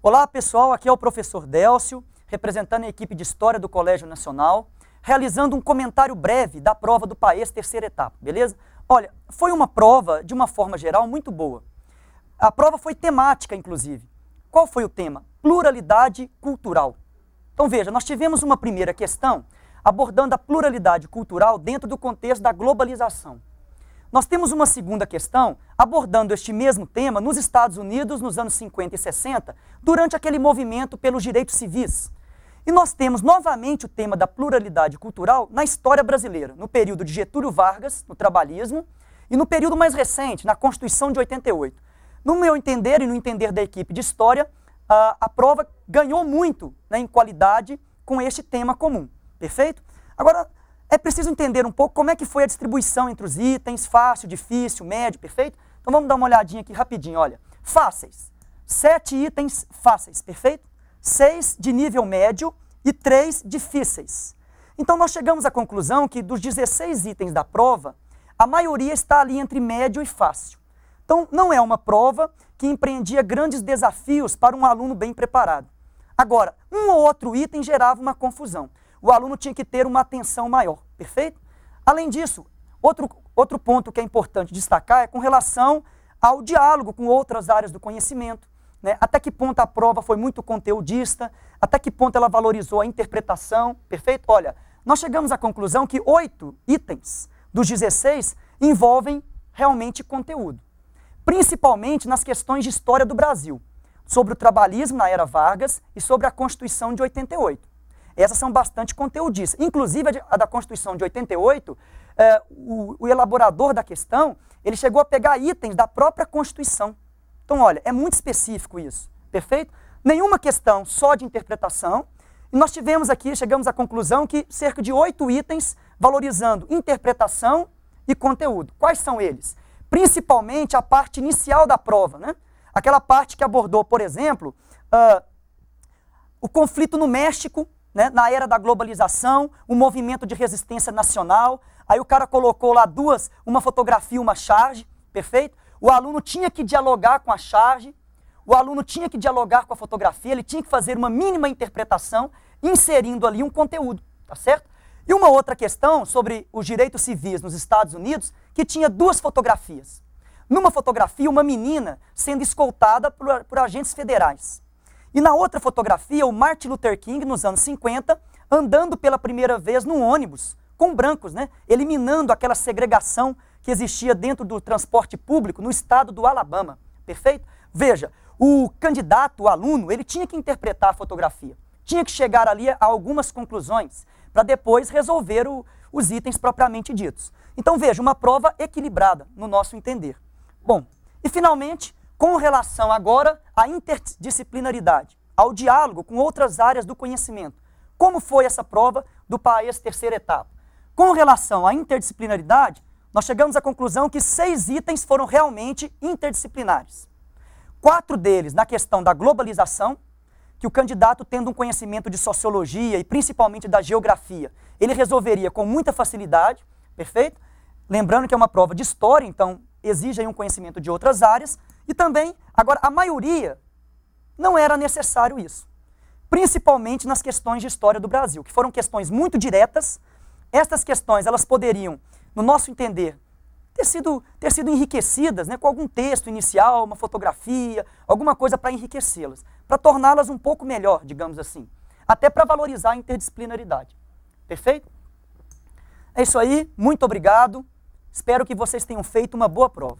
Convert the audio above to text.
Olá pessoal, aqui é o professor Délcio, representando a equipe de História do Colégio Nacional, realizando um comentário breve da prova do PAES terceira etapa, beleza? Olha, foi uma prova, de uma forma geral, muito boa. A prova foi temática, inclusive. Qual foi o tema? Pluralidade cultural. Então veja, nós tivemos uma primeira questão abordando a pluralidade cultural dentro do contexto da globalização. Nós temos uma segunda questão abordando este mesmo tema nos Estados Unidos nos anos 50 e 60, durante aquele movimento pelos direitos civis. E nós temos novamente o tema da pluralidade cultural na história brasileira, no período de Getúlio Vargas, no trabalhismo, e no período mais recente, na Constituição de 88. No meu entender e no entender da equipe de História, a prova ganhou muito, né, em qualidade com este tema comum, perfeito? Agora, é preciso entender um pouco como é que foi a distribuição entre os itens, fácil, difícil, médio, perfeito? Então vamos dar uma olhadinha aqui rapidinho, olha. Fáceis, 7 itens fáceis, perfeito? 6 de nível médio e 3 difíceis. Então nós chegamos à conclusão que dos 16 itens da prova, a maioria está ali entre médio e fácil. Então não é uma prova que empreendia grandes desafios para um aluno bem preparado. Agora, um ou outro item gerava uma confusão. O aluno tinha que ter uma atenção maior, perfeito? Além disso, outro ponto que é importante destacar é com relação ao diálogo com outras áreas do conhecimento, né? Até que ponto a prova foi muito conteudista, até que ponto ela valorizou a interpretação, perfeito? Olha, nós chegamos à conclusão que 8 itens dos 16 envolvem realmente conteúdo, principalmente nas questões de história do Brasil, sobre o trabalhismo na era Vargas e sobre a Constituição de 88. Essas são bastante conteudistas. Inclusive, a da Constituição de 88, o elaborador da questão, ele chegou a pegar itens da própria Constituição. Então, olha, é muito específico isso, perfeito? Nenhuma questão só de interpretação. E nós tivemos aqui, chegamos à conclusão que cerca de 8 itens valorizando interpretação e conteúdo. Quais são eles? Principalmente a parte inicial da prova, né? Aquela parte que abordou, por exemplo, o conflito no México, né, na era da globalização, o movimento de resistência nacional. Aí o cara colocou lá uma fotografia e uma charge, perfeito? O aluno tinha que dialogar com a charge, o aluno tinha que dialogar com a fotografia, ele tinha que fazer uma mínima interpretação, inserindo ali um conteúdo, tá certo? E uma outra questão sobre os direitos civis nos Estados Unidos, que tinha 2 fotografias. Numa fotografia, uma menina sendo escoltada por agentes federais. E na outra fotografia, o Martin Luther King, nos anos 50, andando pela primeira vez num ônibus, com brancos, né? Eliminando aquela segregação que existia dentro do transporte público no estado do Alabama, perfeito? Veja, o candidato, o aluno, ele tinha que interpretar a fotografia, tinha que chegar ali a algumas conclusões, para depois resolver os itens propriamente ditos. Então veja, uma prova equilibrada, no nosso entender. Bom, e finalmente, com relação agora à interdisciplinaridade, ao diálogo com outras áreas do conhecimento. Como foi essa prova do PAES terceira etapa? Com relação à interdisciplinaridade, nós chegamos à conclusão que 6 itens foram realmente interdisciplinares. 4 deles na questão da globalização, que o candidato, tendo um conhecimento de sociologia e principalmente da geografia, ele resolveria com muita facilidade, perfeito? Lembrando que é uma prova de história, então exige aí um conhecimento de outras áreas. E também, agora, a maioria não era necessário isso. Principalmente nas questões de história do Brasil, que foram questões muito diretas. Estas questões, elas poderiam, no nosso entender, ter sido enriquecidas, né, com algum texto inicial, uma fotografia, alguma coisa para enriquecê-las, para torná-las um pouco melhor, digamos assim. Até para valorizar a interdisciplinaridade. Perfeito? É isso aí, muito obrigado. Espero que vocês tenham feito uma boa prova.